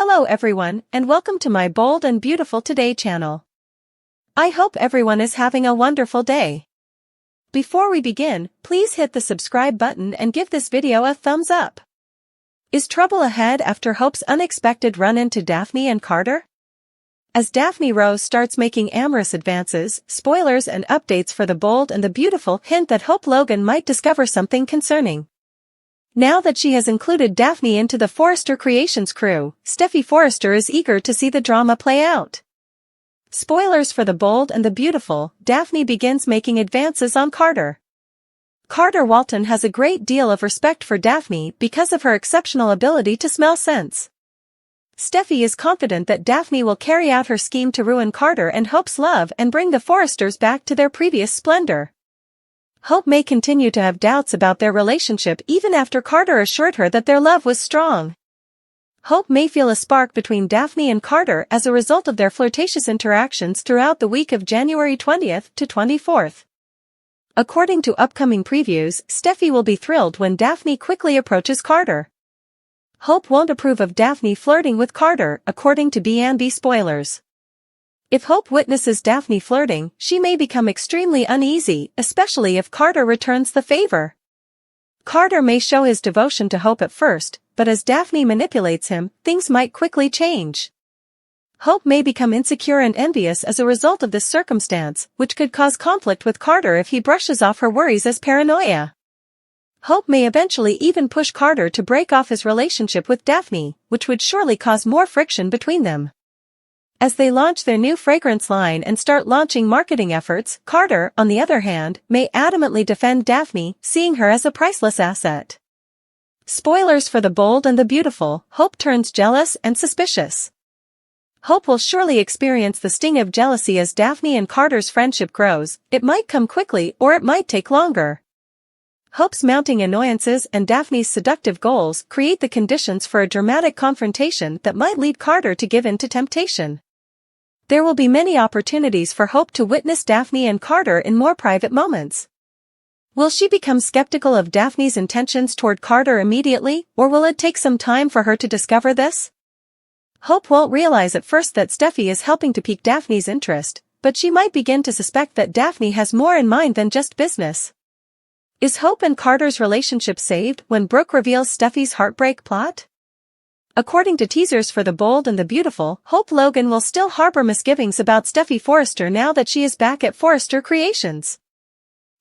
Hello everyone, and welcome to my Bold and Beautiful Today channel. I hope everyone is having a wonderful day. Before we begin, please hit the subscribe button and give this video a thumbs up. Is trouble ahead after Hope's unexpected run into Daphne and Carter? As Daphne Rose starts making amorous advances, spoilers and updates for the Bold and the Beautiful hint that Hope Logan might discover something concerning. Now that she has included Daphne into the Forrester Creations crew, Steffy Forrester is eager to see the drama play out. Spoilers for the Bold and the Beautiful, Daphne begins making advances on Carter. Carter Walton has a great deal of respect for Daphne because of her exceptional ability to smell scents. Steffy is confident that Daphne will carry out her scheme to ruin Carter and Hope's love and bring the Forresters back to their previous splendor. Hope may continue to have doubts about their relationship even after Carter assured her that their love was strong. Hope may feel a spark between Daphne and Carter as a result of their flirtatious interactions throughout the week of January 20th to 24th. According to upcoming previews, Steffy will be thrilled when Daphne quickly approaches Carter. Hope won't approve of Daphne flirting with Carter, according to B&B spoilers. If Hope witnesses Daphne flirting, she may become extremely uneasy, especially if Carter returns the favor. Carter may show his devotion to Hope at first, but as Daphne manipulates him, things might quickly change. Hope may become insecure and envious as a result of this circumstance, which could cause conflict with Carter if he brushes off her worries as paranoia. Hope may eventually even push Carter to break off his relationship with Daphne, which would surely cause more friction between them. As they launch their new fragrance line and start launching marketing efforts, Carter, on the other hand, may adamantly defend Daphne, seeing her as a priceless asset. Spoilers for the Bold and the Beautiful, Hope turns jealous and suspicious. Hope will surely experience the sting of jealousy as Daphne and Carter's friendship grows. It might come quickly or it might take longer. Hope's mounting annoyances and Daphne's seductive goals create the conditions for a dramatic confrontation that might lead Carter to give in to temptation. There will be many opportunities for Hope to witness Daphne and Carter in more private moments. Will she become skeptical of Daphne's intentions toward Carter immediately, or will it take some time for her to discover this? Hope won't realize at first that Steffy is helping to pique Daphne's interest, but she might begin to suspect that Daphne has more in mind than just business. Is Hope and Carter's relationship saved when Brooke reveals Steffy's heartbreak plot? According to teasers for the Bold and the Beautiful, Hope Logan will still harbor misgivings about Steffy Forrester now that she is back at Forrester Creations.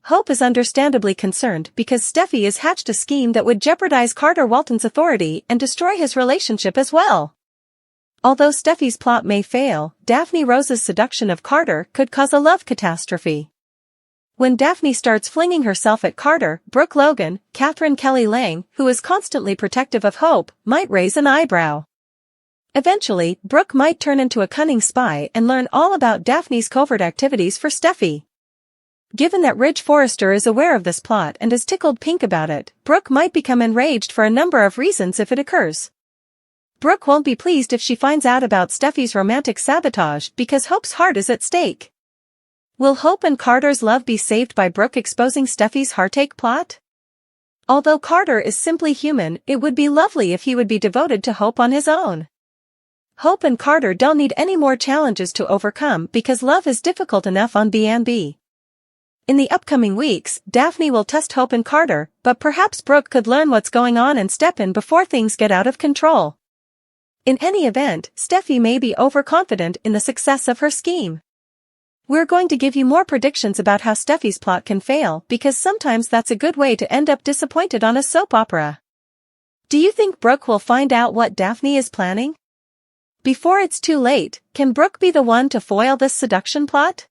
Hope is understandably concerned because Steffy has hatched a scheme that would jeopardize Carter Walton's authority and destroy his relationship as well. Although Steffy's plot may fail, Daphne Rose's seduction of Carter could cause a love catastrophe. When Daphne starts flinging herself at Carter, Brooke Logan, Catherine Kelly Lang, who is constantly protective of Hope, might raise an eyebrow. Eventually, Brooke might turn into a cunning spy and learn all about Daphne's covert activities for Steffy. Given that Ridge Forrester is aware of this plot and is tickled pink about it, Brooke might become enraged for a number of reasons if it occurs. Brooke won't be pleased if she finds out about Steffy's romantic sabotage because Hope's heart is at stake. Will Hope and Carter's love be saved by Brooke exposing Steffy's heartache plot? Although Carter is simply human, it would be lovely if he would be devoted to Hope on his own. Hope and Carter don't need any more challenges to overcome because love is difficult enough on B&B. In the upcoming weeks, Daphne will test Hope and Carter, but perhaps Brooke could learn what's going on and step in before things get out of control. In any event, Steffy may be overconfident in the success of her scheme. We're going to give you more predictions about how Steffy's plot can fail because sometimes that's a good way to end up disappointed on a soap opera. Do you think Brooke will find out what Daphne is planning? Before it's too late, can Brooke be the one to foil this seduction plot?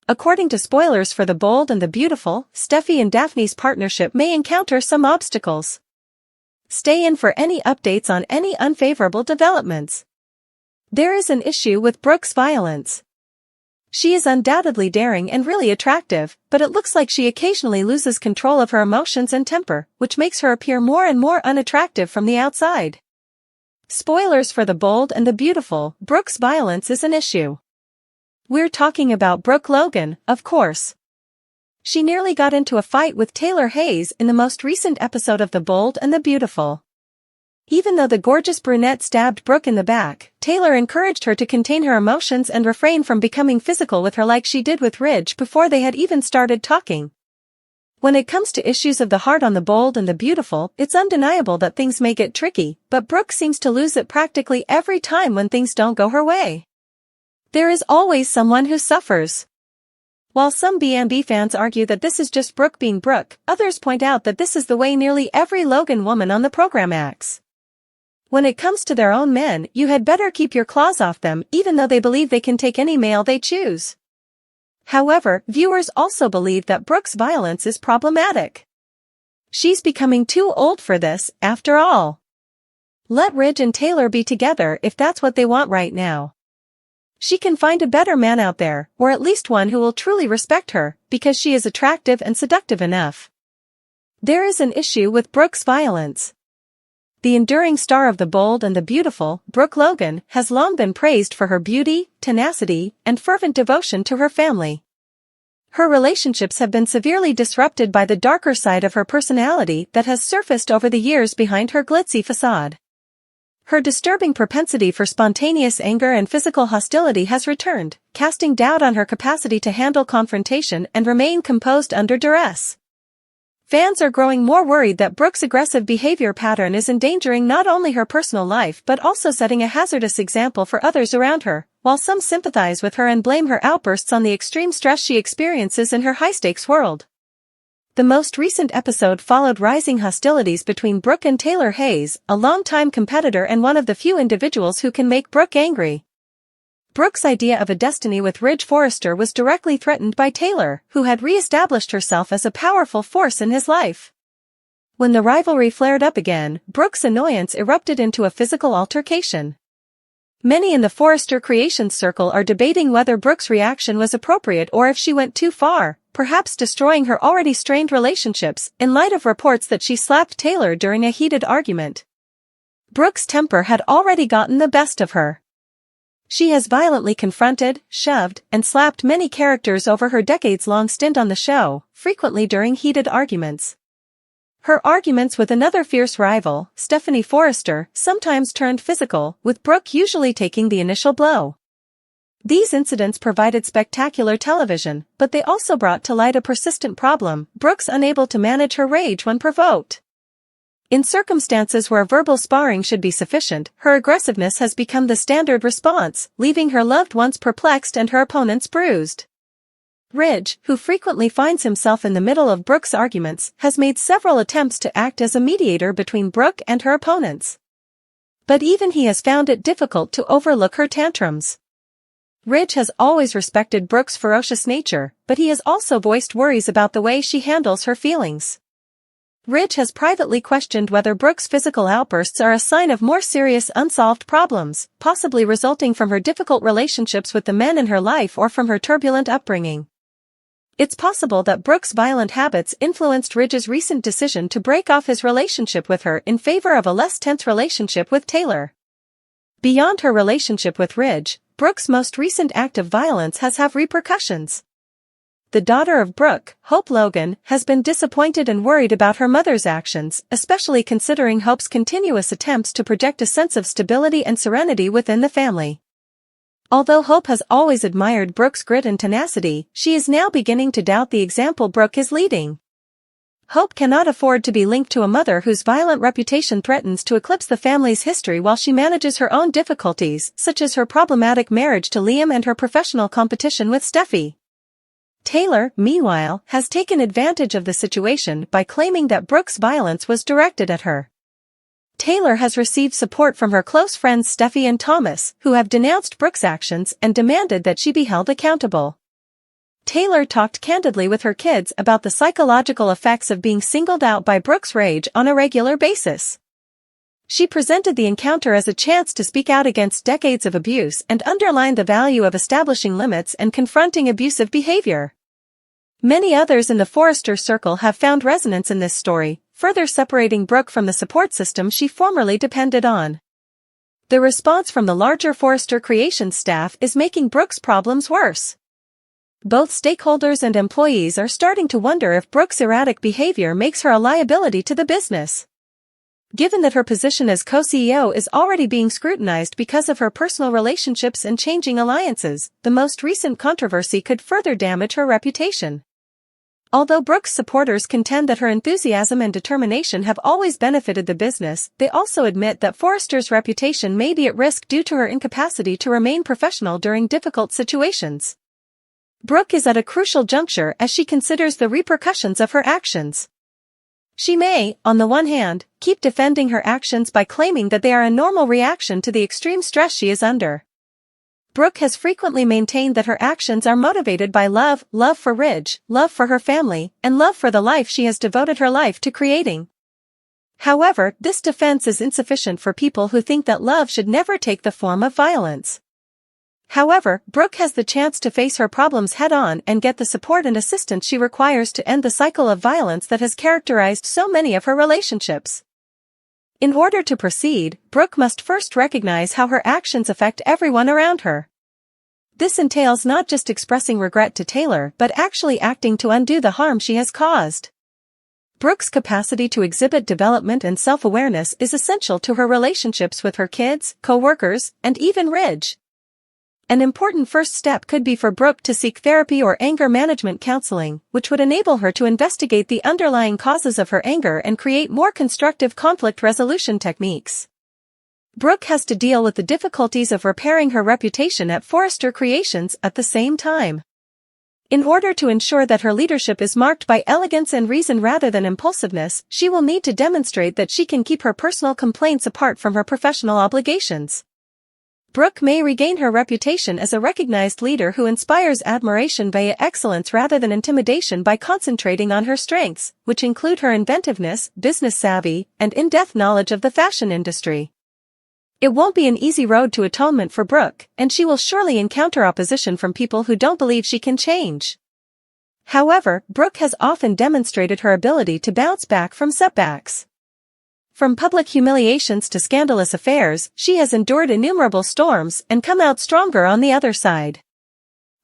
According to spoilers for the Bold and the Beautiful, Steffy and Daphne's partnership may encounter some obstacles. Stay in for any updates on any unfavorable developments. There is an issue with Brooke's violence. She is undoubtedly daring and really attractive, but it looks like she occasionally loses control of her emotions and temper, which makes her appear more and more unattractive from the outside. Spoilers for the Bold and the Beautiful, Brooke's violence is an issue. We're talking about Brooke Logan, of course. She nearly got into a fight with Taylor Hayes in the most recent episode of The Bold and the Beautiful. Even though the gorgeous brunette stabbed Brooke in the back, Taylor encouraged her to contain her emotions and refrain from becoming physical with her like she did with Ridge before they had even started talking. When it comes to issues of the heart on The Bold and the Beautiful, it's undeniable that things may get tricky, but Brooke seems to lose it practically every time when things don't go her way. There is always someone who suffers. While some B&B fans argue that this is just Brooke being Brooke, others point out that this is the way nearly every Logan woman on the program acts. When it comes to their own men, you had better keep your claws off them even though they believe they can take any male they choose. However, viewers also believe that Brooke's violence is problematic. She's becoming too old for this, after all. Let Ridge and Taylor be together if that's what they want right now. She can find a better man out there, or at least one who will truly respect her, because she is attractive and seductive enough. There is an issue with Brooke's violence. The enduring star of The Bold and the Beautiful, Brooke Logan, has long been praised for her beauty, tenacity, and fervent devotion to her family. Her relationships have been severely disrupted by the darker side of her personality that has surfaced over the years behind her glitzy facade. Her disturbing propensity for spontaneous anger and physical hostility has returned, casting doubt on her capacity to handle confrontation and remain composed under duress. Fans are growing more worried that Brooke's aggressive behavior pattern is endangering not only her personal life but also setting a hazardous example for others around her, while some sympathize with her and blame her outbursts on the extreme stress she experiences in her high-stakes world. The most recent episode followed rising hostilities between Brooke and Taylor Hayes, a longtime competitor and one of the few individuals who can make Brooke angry. Brooke's idea of a destiny with Ridge Forrester was directly threatened by Taylor, who had re-established herself as a powerful force in his life. When the rivalry flared up again, Brooke's annoyance erupted into a physical altercation. Many in the Forrester Creations circle are debating whether Brooke's reaction was appropriate or if she went too far, perhaps destroying her already strained relationships, in light of reports that she slapped Taylor during a heated argument. Brooke's temper had already gotten the best of her. She has violently confronted, shoved, and slapped many characters over her decades-long stint on the show, frequently during heated arguments. Her arguments with another fierce rival, Steffy Forrester, sometimes turned physical, with Brooke usually taking the initial blow. These incidents provided spectacular television, but they also brought to light a persistent problem: Brooke's unable to manage her rage when provoked. In circumstances where verbal sparring should be sufficient, her aggressiveness has become the standard response, leaving her loved ones perplexed and her opponents bruised. Ridge, who frequently finds himself in the middle of Brooke's arguments, has made several attempts to act as a mediator between Brooke and her opponents. But even he has found it difficult to overlook her tantrums. Ridge has always respected Brooke's ferocious nature, but he has also voiced worries about the way she handles her feelings. Ridge has privately questioned whether Brooke's physical outbursts are a sign of more serious unsolved problems, possibly resulting from her difficult relationships with the men in her life or from her turbulent upbringing. It's possible that Brooke's violent habits influenced Ridge's recent decision to break off his relationship with her in favor of a less tense relationship with Taylor. Beyond her relationship with Ridge, Brooke's most recent act of violence has had repercussions. The daughter of Brooke, Hope Logan, has been disappointed and worried about her mother's actions, especially considering Hope's continuous attempts to project a sense of stability and serenity within the family. Although Hope has always admired Brooke's grit and tenacity, she is now beginning to doubt the example Brooke is leading. Hope cannot afford to be linked to a mother whose violent reputation threatens to eclipse the family's history while she manages her own difficulties, such as her problematic marriage to Liam and her professional competition with Steffy. Taylor, meanwhile, has taken advantage of the situation by claiming that Brooke's violence was directed at her. Taylor has received support from her close friends Steffy and Thomas, who have denounced Brooke's actions and demanded that she be held accountable. Taylor talked candidly with her kids about the psychological effects of being singled out by Brooke's rage on a regular basis. She presented the encounter as a chance to speak out against decades of abuse and underlined the value of establishing limits and confronting abusive behavior. Many others in the Forrester circle have found resonance in this story, further separating Brooke from the support system she formerly depended on. The response from the larger Forrester Creations staff is making Brooke's problems worse. Both stakeholders and employees are starting to wonder if Brooke's erratic behavior makes her a liability to the business. Given that her position as co-CEO is already being scrutinized because of her personal relationships and changing alliances, the most recent controversy could further damage her reputation. Although Brooke's supporters contend that her enthusiasm and determination have always benefited the business, they also admit that Forrester's reputation may be at risk due to her incapacity to remain professional during difficult situations. Brooke is at a crucial juncture as she considers the repercussions of her actions. She may, on the one hand, keep defending her actions by claiming that they are a normal reaction to the extreme stress she is under. Brooke has frequently maintained that her actions are motivated by love for Ridge, love for her family, and love for the life she has devoted her life to creating. However, this defense is insufficient for people who think that love should never take the form of violence. However, Brooke has the chance to face her problems head-on and get the support and assistance she requires to end the cycle of violence that has characterized so many of her relationships. In order to proceed, Brooke must first recognize how her actions affect everyone around her. This entails not just expressing regret to Taylor but actually acting to undo the harm she has caused. Brooke's capacity to exhibit development and self-awareness is essential to her relationships with her kids, co-workers, and even Ridge. An important first step could be for Brooke to seek therapy or anger management counseling, which would enable her to investigate the underlying causes of her anger and create more constructive conflict resolution techniques. Brooke has to deal with the difficulties of repairing her reputation at Forrester Creations at the same time. In order to ensure that her leadership is marked by elegance and reason rather than impulsiveness, she will need to demonstrate that she can keep her personal complaints apart from her professional obligations. Brooke may regain her reputation as a recognized leader who inspires admiration via excellence rather than intimidation by concentrating on her strengths, which include her inventiveness, business savvy, and in-depth knowledge of the fashion industry. It won't be an easy road to atonement for Brooke, and she will surely encounter opposition from people who don't believe she can change. However, Brooke has often demonstrated her ability to bounce back from setbacks. From public humiliations to scandalous affairs, she has endured innumerable storms and come out stronger on the other side.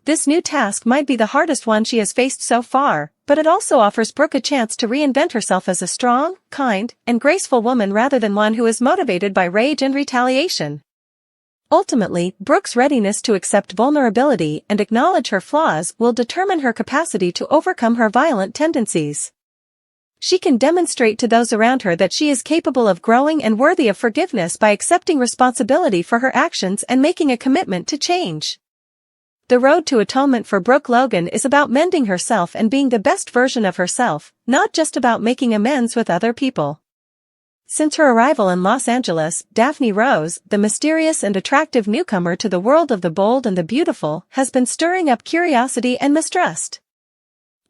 This new task might be the hardest one she has faced so far, but it also offers Brooke a chance to reinvent herself as a strong, kind, and graceful woman rather than one who is motivated by rage and retaliation. Ultimately, Brooke's readiness to accept vulnerability and acknowledge her flaws will determine her capacity to overcome her violent tendencies. She can demonstrate to those around her that she is capable of growing and worthy of forgiveness by accepting responsibility for her actions and making a commitment to change. The road to atonement for Brooke Logan is about mending herself and being the best version of herself, not just about making amends with other people. Since her arrival in Los Angeles, Daphne Rose, the mysterious and attractive newcomer to the world of the bold and the beautiful, has been stirring up curiosity and mistrust.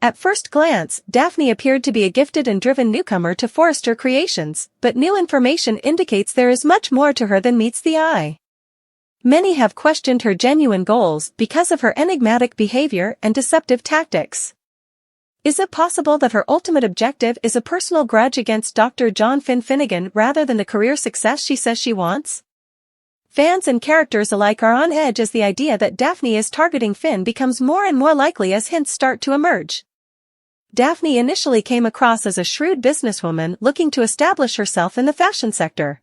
At first glance, Daphne appeared to be a gifted and driven newcomer to Forrester Creations, but new information indicates there is much more to her than meets the eye. Many have questioned her genuine goals because of her enigmatic behavior and deceptive tactics. Is it possible that her ultimate objective is a personal grudge against Dr. John Finnegan rather than the career success she says she wants? Fans and characters alike are on edge as the idea that Daphne is targeting Finn becomes more and more likely as hints start to emerge. Daphne initially came across as a shrewd businesswoman looking to establish herself in the fashion sector.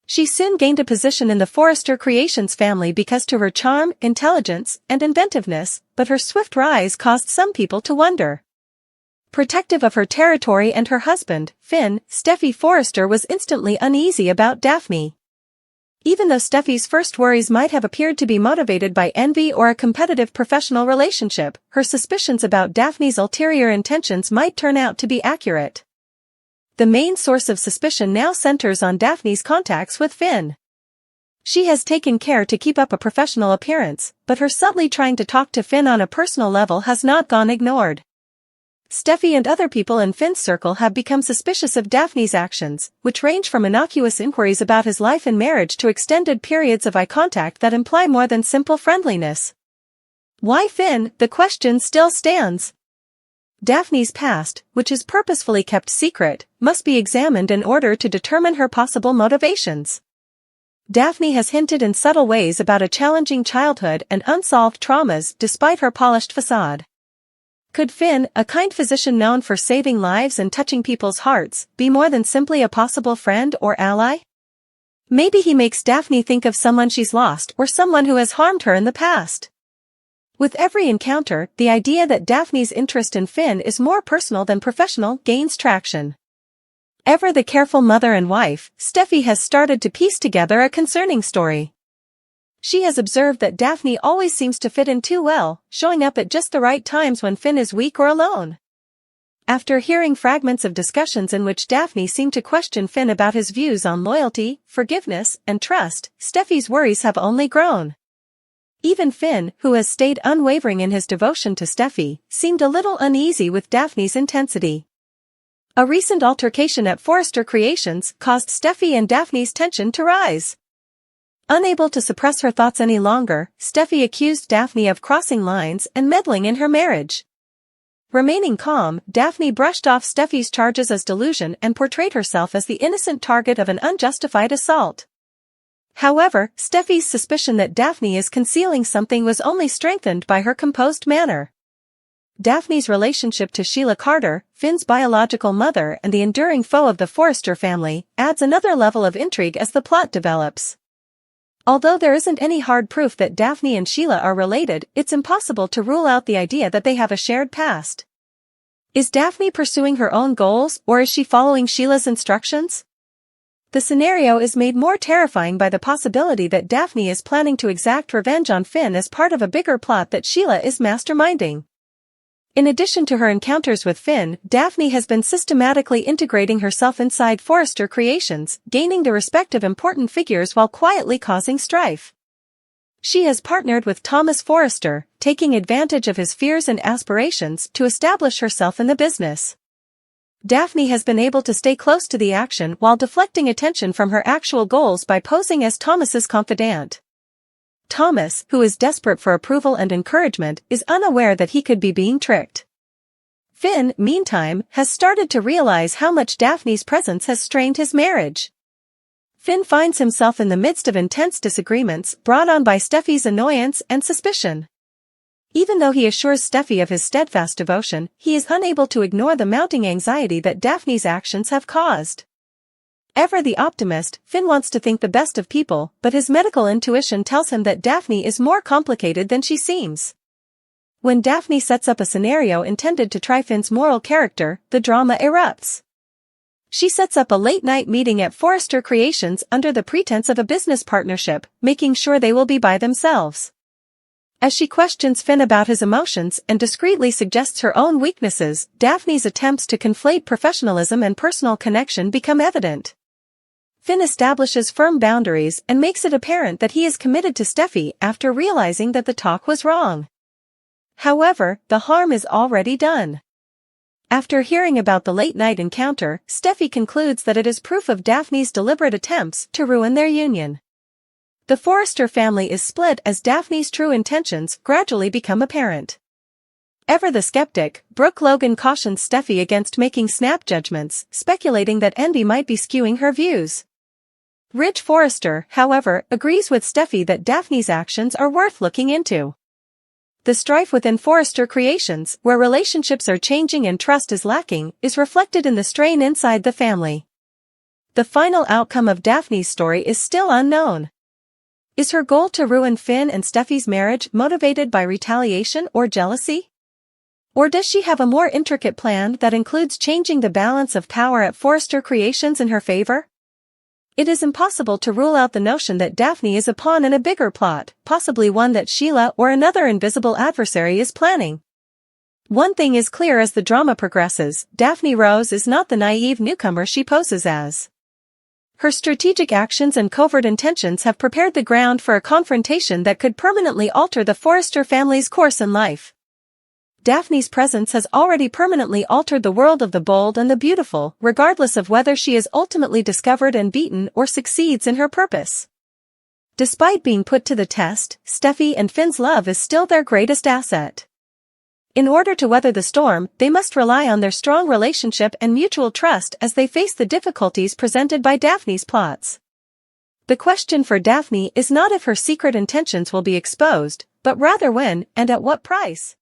She soon gained a position in the Forrester Creations family because to her charm, intelligence, and inventiveness, but her swift rise caused some people to wonder. Protective of her territory and her husband, Finn, Steffy Forrester was instantly uneasy about Daphne. Even though Steffy's first worries might have appeared to be motivated by envy or a competitive professional relationship, her suspicions about Daphne's ulterior intentions might turn out to be accurate. The main source of suspicion now centers on Daphne's contacts with Finn. She has taken care to keep up a professional appearance, but her subtly trying to talk to Finn on a personal level has not gone ignored. Steffy and other people in Finn's circle have become suspicious of Daphne's actions, which range from innocuous inquiries about his life and marriage to extended periods of eye contact that imply more than simple friendliness. Why Finn? The question still stands. Daphne's past, which is purposefully kept secret, must be examined in order to determine her possible motivations. Daphne has hinted in subtle ways about a challenging childhood and unsolved traumas despite her polished facade. Could Finn, a kind physician known for saving lives and touching people's hearts, be more than simply a possible friend or ally? Maybe he makes Daphne think of someone she's lost or someone who has harmed her in the past. With every encounter, the idea that Daphne's interest in Finn is more personal than professional gains traction. Ever the careful mother and wife, Steffy has started to piece together a concerning story. She has observed that Daphne always seems to fit in too well, showing up at just the right times when Finn is weak or alone. After hearing fragments of discussions in which Daphne seemed to question Finn about his views on loyalty, forgiveness, and trust, Steffy's worries have only grown. Even Finn, who has stayed unwavering in his devotion to Steffy, seemed a little uneasy with Daphne's intensity. A recent altercation at Forrester Creations caused Steffy and Daphne's tension to rise. Unable to suppress her thoughts any longer, Steffy accused Daphne of crossing lines and meddling in her marriage. Remaining calm, Daphne brushed off Steffy's charges as delusion and portrayed herself as the innocent target of an unjustified assault. However, Steffy's suspicion that Daphne is concealing something was only strengthened by her composed manner. Daphne's relationship to Sheila Carter, Finn's biological mother and the enduring foe of the Forrester family, adds another level of intrigue as the plot develops. Although there isn't any hard proof that Daphne and Sheila are related, it's impossible to rule out the idea that they have a shared past. Is Daphne pursuing her own goals, or is she following Sheila's instructions? The scenario is made more terrifying by the possibility that Daphne is planning to exact revenge on Finn as part of a bigger plot that Sheila is masterminding. In addition to her encounters with Finn, Daphne has been systematically integrating herself inside Forrester Creations, gaining the respect of important figures while quietly causing strife. She has partnered with Thomas Forrester, taking advantage of his fears and aspirations to establish herself in the business. Daphne has been able to stay close to the action while deflecting attention from her actual goals by posing as Thomas's confidant. Thomas, who is desperate for approval and encouragement, is unaware that he could be being tricked. Finn, meantime, has started to realize how much Daphne's presence has strained his marriage. Finn finds himself in the midst of intense disagreements brought on by Steffy's annoyance and suspicion. Even though he assures Steffy of his steadfast devotion, he is unable to ignore the mounting anxiety that Daphne's actions have caused. Ever the optimist, Finn wants to think the best of people, but his medical intuition tells him that Daphne is more complicated than she seems. When Daphne sets up a scenario intended to try Finn's moral character, the drama erupts. She sets up a late-night meeting at Forrester Creations under the pretense of a business partnership, making sure they will be by themselves. As she questions Finn about his emotions and discreetly suggests her own weaknesses, Daphne's attempts to conflate professionalism and personal connection become evident. Finn establishes firm boundaries and makes it apparent that he is committed to Steffy after realizing that the talk was wrong. However, the harm is already done. After hearing about the late-night encounter, Steffy concludes that it is proof of Daphne's deliberate attempts to ruin their union. The Forrester family is split as Daphne's true intentions gradually become apparent. Ever the skeptic, Brooke Logan cautions Steffy against making snap judgments, speculating that envy might be skewing her views. Ridge Forrester, however, agrees with Steffy that Daphne's actions are worth looking into. The strife within Forrester Creations, where relationships are changing and trust is lacking, is reflected in the strain inside the family. The final outcome of Daphne's story is still unknown. Is her goal to ruin Finn and Steffy's marriage motivated by retaliation or jealousy? Or does she have a more intricate plan that includes changing the balance of power at Forrester Creations in her favor? It is impossible to rule out the notion that Daphne is a pawn in a bigger plot, possibly one that Sheila or another invisible adversary is planning. One thing is clear as the drama progresses: Daphne Rose is not the naive newcomer she poses as. Her strategic actions and covert intentions have prepared the ground for a confrontation that could permanently alter the Forrester family's course in life. Daphne's presence has already permanently altered the world of the bold and the beautiful, regardless of whether she is ultimately discovered and beaten or succeeds in her purpose. Despite being put to the test, Steffy and Finn's love is still their greatest asset. In order to weather the storm, they must rely on their strong relationship and mutual trust as they face the difficulties presented by Daphne's plots. The question for Daphne is not if her secret intentions will be exposed, but rather when and at what price.